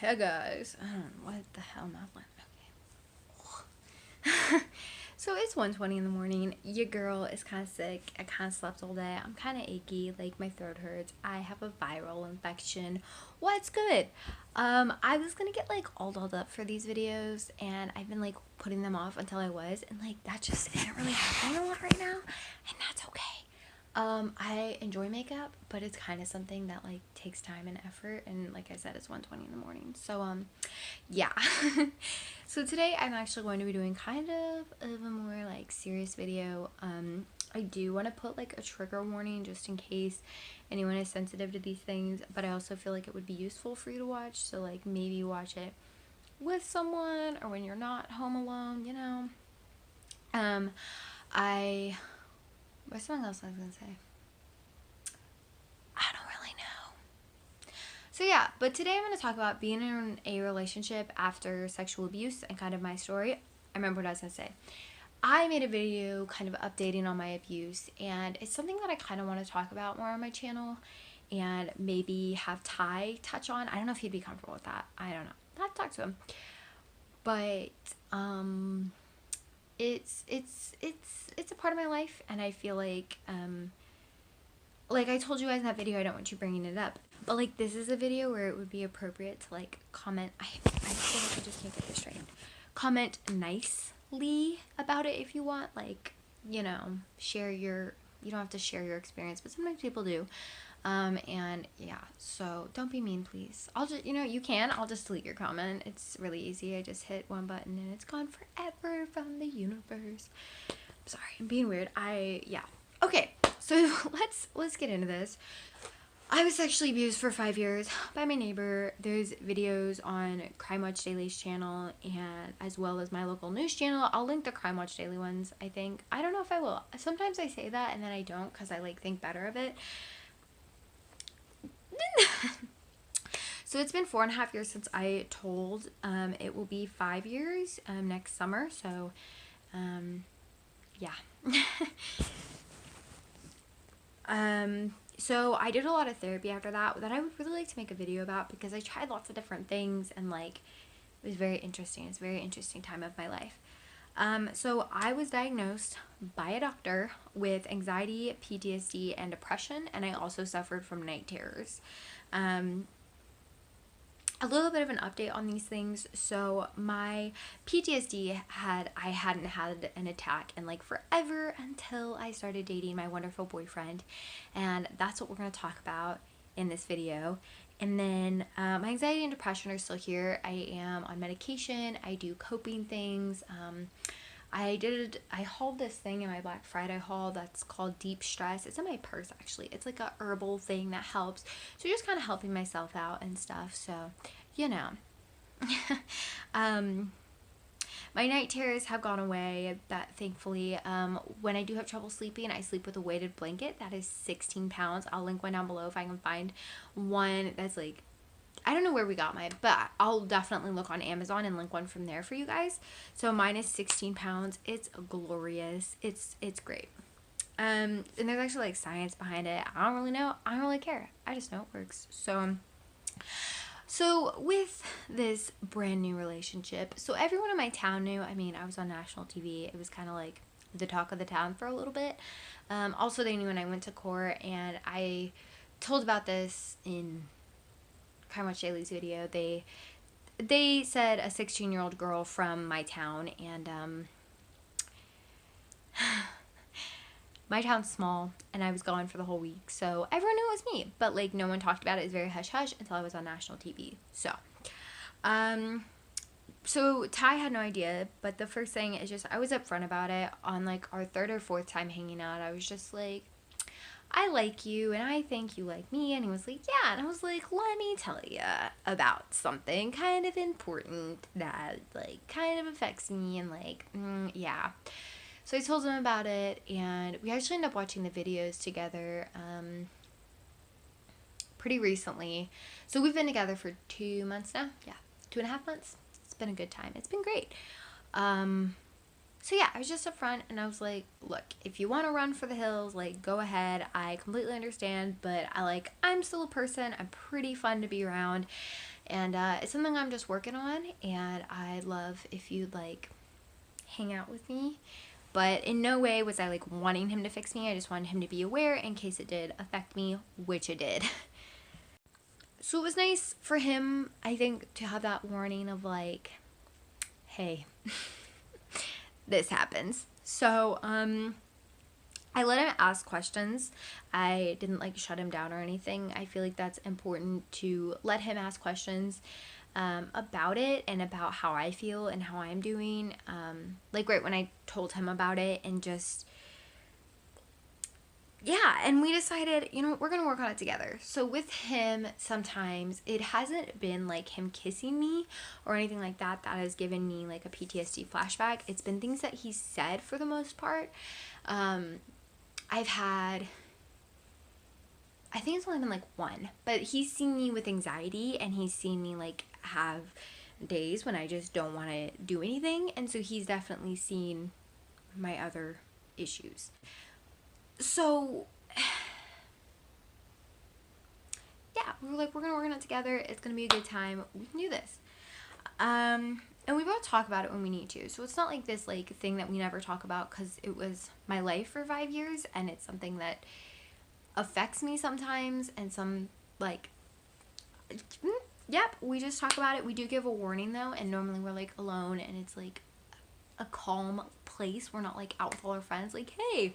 Hey guys, what the hell, Madeline? Okay. So it's 1:20 in the morning. Your girl is kind of sick. I kind of slept all day. I'm kind of achy. Like my throat hurts. I have a viral infection. What's good? I was gonna get like all dolled up for these videos, and I've been like putting them off until I was, and like that just isn't really happening a lot right now, and that's okay. I enjoy makeup, but it's kind of something that like takes time and effort, and like I said, it's 1:20 in the morning. So yeah. So today I'm actually going to be doing kind of a more like serious video. I do want to put like a trigger warning just in case anyone is sensitive to these things, but I also feel like it would be useful for you to watch, so like maybe watch it with someone or when you're not home alone, you know. I What's something else I was gonna say? I don't really know. So yeah, but today I'm gonna talk about being in a relationship after sexual abuse and kind of my story. I remember what I was gonna say. I made a video kind of updating on my abuse, and it's something that I kind of want to talk about more on my channel and maybe have Ty touch on. I don't know if he'd be comfortable with that. I don't know. I'll talk to him. But it's a part of my life, and I feel like I told you guys in that video, I don't want you bringing it up, but like this is a video where it would be appropriate to like comment. I feel like I just can't get this straight. Comment nicely about it if you want, like, you know, you don't have to share your experience, but sometimes people do. And yeah, so don't be mean, please. I'll just, you can, I'll just delete your comment. It's really easy. I just hit one button and it's gone forever from the universe. Sorry, I'm being weird. Yeah. Okay, so let's get into this. I was sexually abused for 5 years by my neighbor. There's videos on Crime Watch Daily's channel, and as well as my local news channel. I'll link the Crime Watch Daily ones, I think. I don't know if I will. Sometimes I say that and then I don't because I like think better of it. So it's been 4.5 years since I told. It will be 5 years next summer. So yeah. So I did a lot of therapy after that I would really like to make a video about, because I tried lots of different things, and like it was very interesting. It's a very interesting time of my life. So I was diagnosed by a doctor with anxiety, PTSD, and depression, and I also suffered from night terrors. A little bit of an update on these things. So my PTSD I hadn't had an attack in like forever until I started dating my wonderful boyfriend, and that's what we're going to talk about in this video. And then my anxiety and depression are still here. I am on medication. I do coping things. I hauled this thing in my Black Friday haul that's called Deep Stress. It's in my purse, actually. It's like a herbal thing that helps. So just kind of helping myself out and stuff. So, you know. My night terrors have gone away, that thankfully. When I do have trouble sleeping, I sleep with a weighted blanket that is 16 pounds. I'll link one down below if I can find one that's like, I don't know where we got mine, but I'll definitely look on Amazon and link one from there for you guys. So mine is 16 pounds. It's glorious. It's great. And there's actually like science behind it. I don't really know. I don't really care. I just know it works. So with this brand new relationship, so everyone in my town knew. I mean, I was on national TV. It was kind of like the talk of the town for a little bit. Also, they knew when I went to court, and I told about this in Crime Watch Daily's video. They said a 16-year-old girl from my town, and my town's small, and I was gone for the whole week, so everyone knew it was me, but like no one talked about it. It was very hush-hush until I was on national TV. So Ty had no idea, but the first thing is just I was upfront about it. On like our third or fourth time hanging out, I was just like, I like you, and I think you like me. And he was like, yeah. And I was like, let me tell you about something kind of important that like kind of affects me, and like yeah. So I told him about it, and we actually ended up watching the videos together pretty recently. So we've been together for 2 months now. Yeah, 2.5 months. It's been a good time. It's been great. So yeah, I was just upfront, and I was like, look, if you want to run for the hills, like, go ahead. I completely understand, but I'm still a person. I'm pretty fun to be around. And it's something I'm just working on, and I'd love if you'd like hang out with me. But in no way was I like wanting him to fix me. I just wanted him to be aware in case it did affect me, which it did. So it was nice for him, I think, to have that warning of like, hey, this happens. So I let him ask questions. I didn't like shut him down or anything. I feel like that's important to let him ask questions about it and about how I feel and how I'm doing. Like right when I told him about it, and just, yeah, and we decided, you know, we're gonna work on it together. So with him, sometimes it hasn't been like him kissing me or anything like that that has given me like a PTSD flashback. It's been things that he said for the most part. I've had, I think it's only been like one, but he's seen me with anxiety, and he's seen me like have days when I just don't want to do anything, and so he's definitely seen my other issues. So yeah, we were like, we're gonna work on it together. It's gonna be a good time. We can do this. And we both talk about it when we need to. So it's not like this like thing that we never talk about, because it was my life for 5 years, and it's something that affects me sometimes, and some like, yep, we just talk about it. We do give a warning though, and normally we're like alone, and it's like a calm place. We're not like out with all our friends like, hey,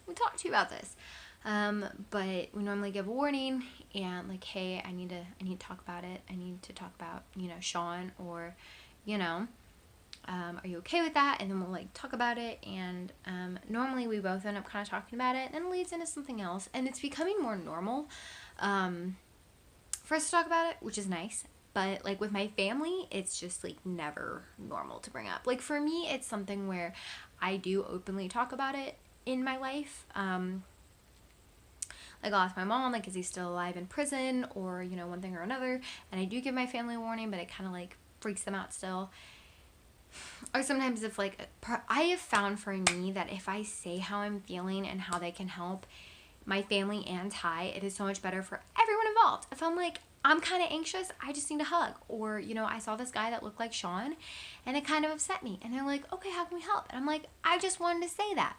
we talked to you about this. But we normally give a warning and like, hey, I need to talk about it. I need to talk about, you know, Sean, or, you know, are you okay with that? And then we'll like talk about it, and normally we both end up kind of talking about it, and then it leads into something else, and it's becoming more normal for us to talk about it, which is nice. But like with my family, it's just like never normal to bring up. Like for me, it's something where I do openly talk about it in my life. Like I'll ask my mom, like, is he still alive in prison, or, you know, one thing or another, and I do give my family a warning, but it kind of like freaks them out still. Or sometimes if like, I have found for me that if I say how I'm feeling and how they can help my family and Ty, it is so much better for everyone involved. If I'm like, I'm kind of anxious, I just need a hug. Or, you know, I saw this guy that looked like Sean, and it kind of upset me. And they're like, okay, how can we help? And I'm like, I just wanted to say that.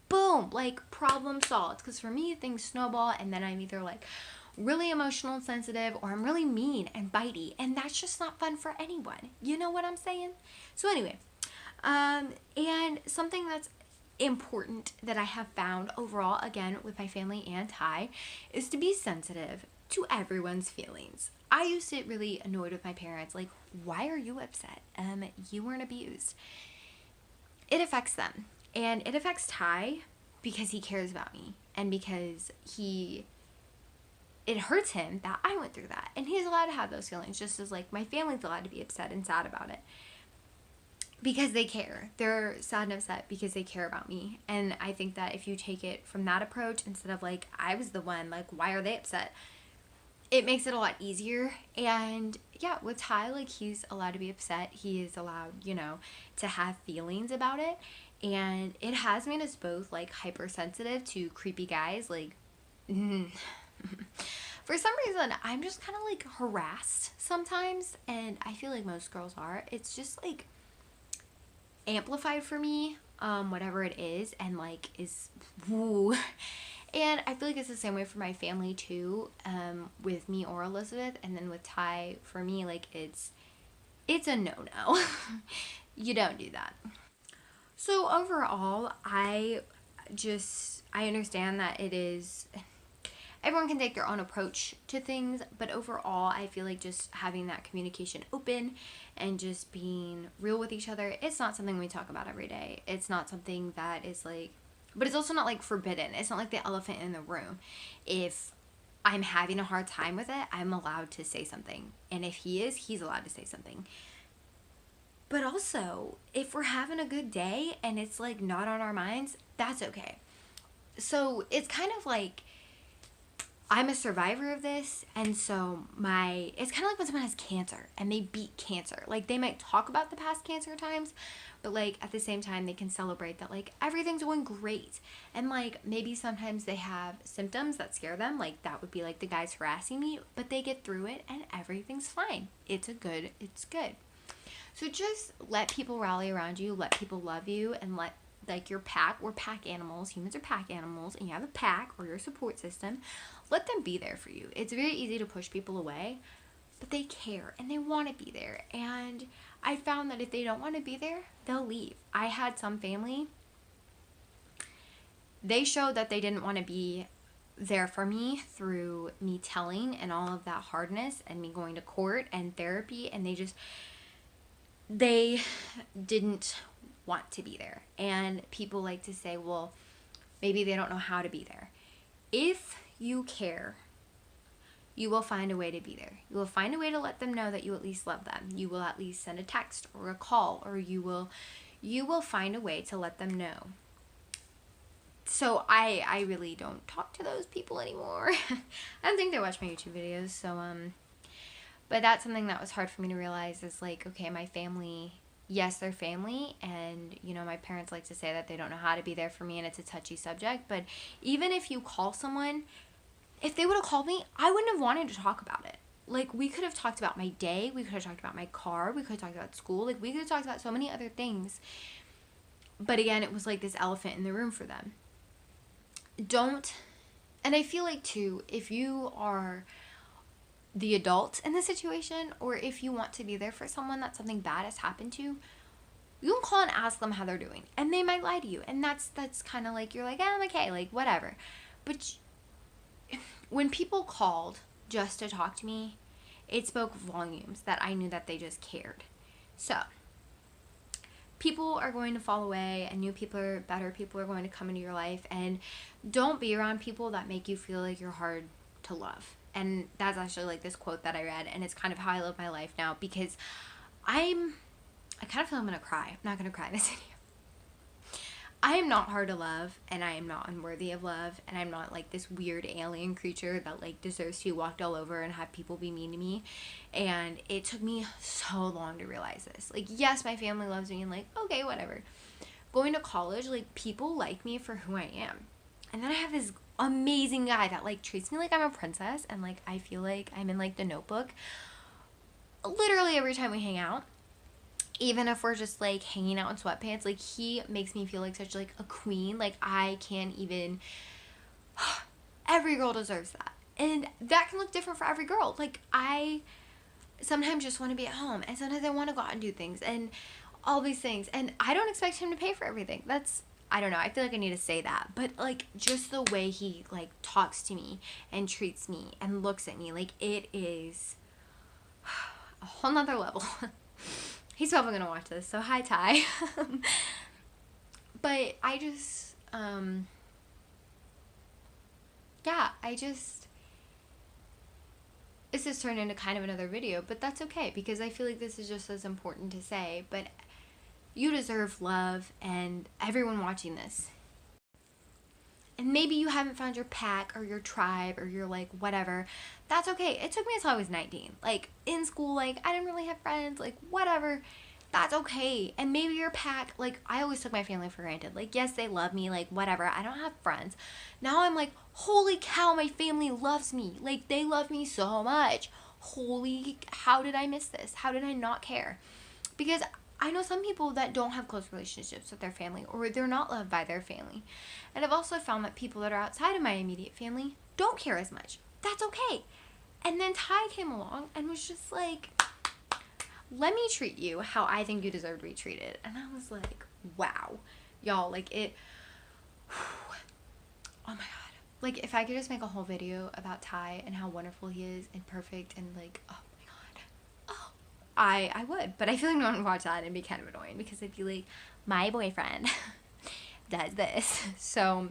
Boom, like problem solved. Because for me, things snowball, and then I'm either like really emotional and sensitive, or I'm really mean and bitey, and that's just not fun for anyone. You know what I'm saying? So anyway, and something that's important that I have found overall, again with my family and Ty, is to be sensitive to everyone's feelings. I used to get really annoyed with my parents, like, why are you upset? You weren't abused. It affects them, and it affects Ty because he cares about me, and because it hurts him that I went through that, and he's allowed to have those feelings, just as like my family's allowed to be upset and sad about it, because they care. They're sad and upset because they care about me. And I think that if you take it from that approach, instead of like, I was the one, like, why are they upset, it makes it a lot easier. And yeah, with Ty, like, he's allowed to be upset. He is allowed, you know, to have feelings about it. And it has made us both like hypersensitive to creepy guys. Like, for some reason, I'm just kind of like harassed sometimes. And I feel like most girls are. It's just like amplified for me, whatever it is, and like is woo. And I feel like it's the same way for my family too, with me or Elizabeth. And then with Ty, for me, like it's a no-no. You don't do that. So overall, I understand that it is, everyone can take their own approach to things, but overall, I feel like just having that communication open and just being real with each other, it's not something we talk about every day. It's not something that is like, but it's also not like forbidden. It's not like the elephant in the room. If I'm having a hard time with it, I'm allowed to say something. And if he's allowed to say something. But also, if we're having a good day and it's like not on our minds, that's okay. So it's kind of like, I'm a survivor of this, and so it's kind of like when someone has cancer and they beat cancer. Like, they might talk about the past cancer times, but like at the same time they can celebrate that like everything's going great. And like maybe sometimes they have symptoms that scare them, like that would be like the guys harassing me, but they get through it and everything's fine. It's good. So just let people rally around you, let people love you, and let like your pack, we're pack animals, humans are pack animals, and you have a pack or your support system, let them be there for you. It's very easy to push people away, but they care and they want to be there. And I found that if they don't want to be there, they'll leave. I had some family, they showed that they didn't want to be there for me through me telling and all of that hardness and me going to court and therapy, and they didn't want to be there. And people like to say, well, maybe they don't know how to be there. If you care, you will find a way to be there. You will find a way to let them know that you at least love them. You will at least send a text or a call, or you will find a way to let them know. So I really don't talk to those people anymore. I don't think they watch my YouTube videos, so but that's something that was hard for me to realize, is like, okay, my family, yes, they're family, and you know, my parents like to say that they don't know how to be there for me, and it's a touchy subject. But even if you call someone, if they would have called me, I wouldn't have wanted to talk about it. Like, we could have talked about my day, we could have talked about my car, we could have talked about school, like we could have talked about so many other things. But again, it was like this elephant in the room for them. And I feel like too, if you are the adult in the situation, or if you want to be there for someone that something bad has happened to, you can call and ask them how they're doing, and they might lie to you, and that's kind of like, you're like, I'm okay, like whatever. But when people called just to talk to me, it spoke volumes that I knew that they just cared. So people are going to fall away, and new people are better people are going to come into your life, and don't be around people that make you feel like you're hard to love. And that's actually like this quote that I read, and it's kind of how I live my life now, because I kind of feel I'm gonna cry. I'm not gonna cry in this video. I am not hard to love, and I am not unworthy of love, and I'm not like this weird alien creature that like deserves to be walked all over and have people be mean to me. And it took me so long to realize this. Like, yes, my family loves me, and like, okay, whatever. Going to college, like, people like me for who I am. And then I have this amazing guy that like treats me like I'm a princess, and like I feel like I'm in like The Notebook literally every time we hang out. Even if we're just like hanging out in sweatpants, like he makes me feel like such like a queen. Like, I can't even every girl deserves that. And that can look different for every girl. Like, I sometimes just want to be at home, and sometimes I want to go out and do things and all these things, and I don't expect him to pay for everything. That's, I don't know, I feel like I need to say that, but like just the way he like talks to me and treats me and looks at me, like it is a whole nother level. He's probably gonna watch this, so hi Ty. But I just this has turned into kind of another video, but that's okay, because I feel like this is just as important to say. But you deserve love, and everyone watching this. And maybe you haven't found your pack or your tribe or your like whatever. That's okay. It took me until I was 19. Like, in school, like I didn't really have friends, like whatever. That's okay. And maybe your pack, like I always took my family for granted. Like, yes, they love me, like whatever. I don't have friends. Now I'm like, holy cow, my family loves me. Like, they love me so much. Holy, how did I miss this? How did I not care? Because I know some people that don't have close relationships with their family, or they're not loved by their family. And I've also found that people that are outside of my immediate family don't care as much. That's okay. And then Ty came along and was just like, let me treat you how I think you deserve to be treated. And I was like, wow. Y'all, like it, oh my God. Like, if I could just make a whole video about Ty and how wonderful he is and perfect and like, oh my God. Oh, I would. But I feel like no one would watch that and it'd be kind of annoying, because I'd be like, my boyfriend does this. So,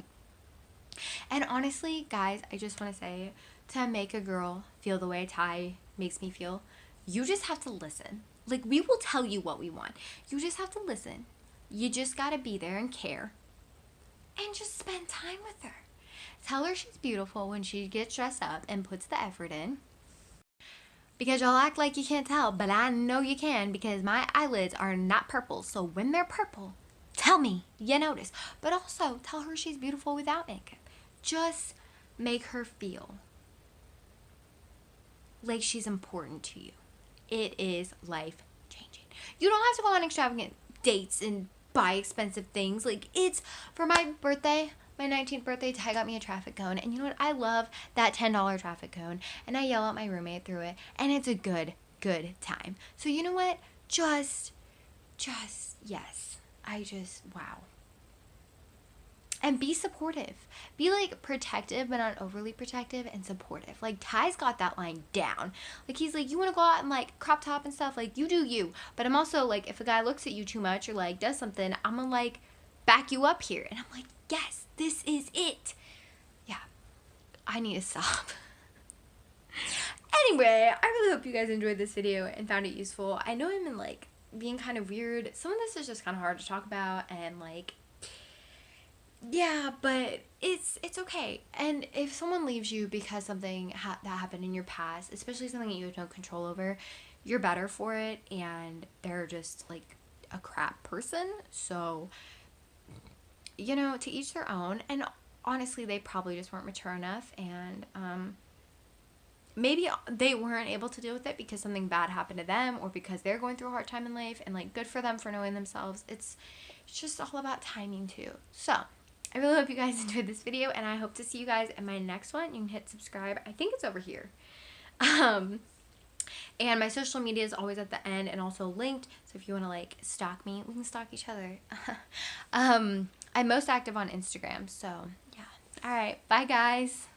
and honestly, guys, I just want to say, to make a girl feel the way Ty makes me feel, you just have to listen. Like, we will tell you what we want. You just have to listen. You just gotta be there and care. And just spend time with her. Tell her she's beautiful when she gets dressed up and puts the effort in. Because y'all act like you can't tell, but I know you can, because my eyelids are not purple. So when they're purple, tell me you notice. But also tell her she's beautiful without makeup. Just make her feel like she's important to you. It is life changing. You don't have to go on extravagant dates and buy expensive things. Like, it's for my birthday, my 19th birthday, Ty got me a traffic cone. And you know what? I love that $10 traffic cone. And I yell at my roommate through it. And it's a good time. So you know what? Just, yes. Wow. And be supportive. Be like protective, but not overly protective, and supportive. Like, Ty's got that line down. Like, he's like, you want to go out and like crop top and stuff? Like, you do you. But I'm also like, if a guy looks at you too much or like does something, I'm gonna like back you up here. And I'm like, yes, this is it. Yeah, I need to stop. Anyway, I really hope you guys enjoyed this video and found it useful. I know I'm in like being kind of weird. Some of this is just kind of hard to talk about, and like, yeah, but it's okay. And if someone leaves you because something that happened in your past, especially something that you have no control over, you're better for it, and they're just like a crap person. So, you know, to each their own. And honestly, they probably just weren't mature enough, and maybe they weren't able to deal with it because something bad happened to them, or because they're going through a hard time in life, and like, good for them for knowing themselves. It's just all about timing too. So I really hope you guys enjoyed this video, and I hope to see you guys in my next one. You can hit subscribe. I think it's over here. And my social media is always at the end and also linked. So if you want to like stalk me, we can stalk each other. I'm most active on Instagram. So yeah. All right. Bye, guys.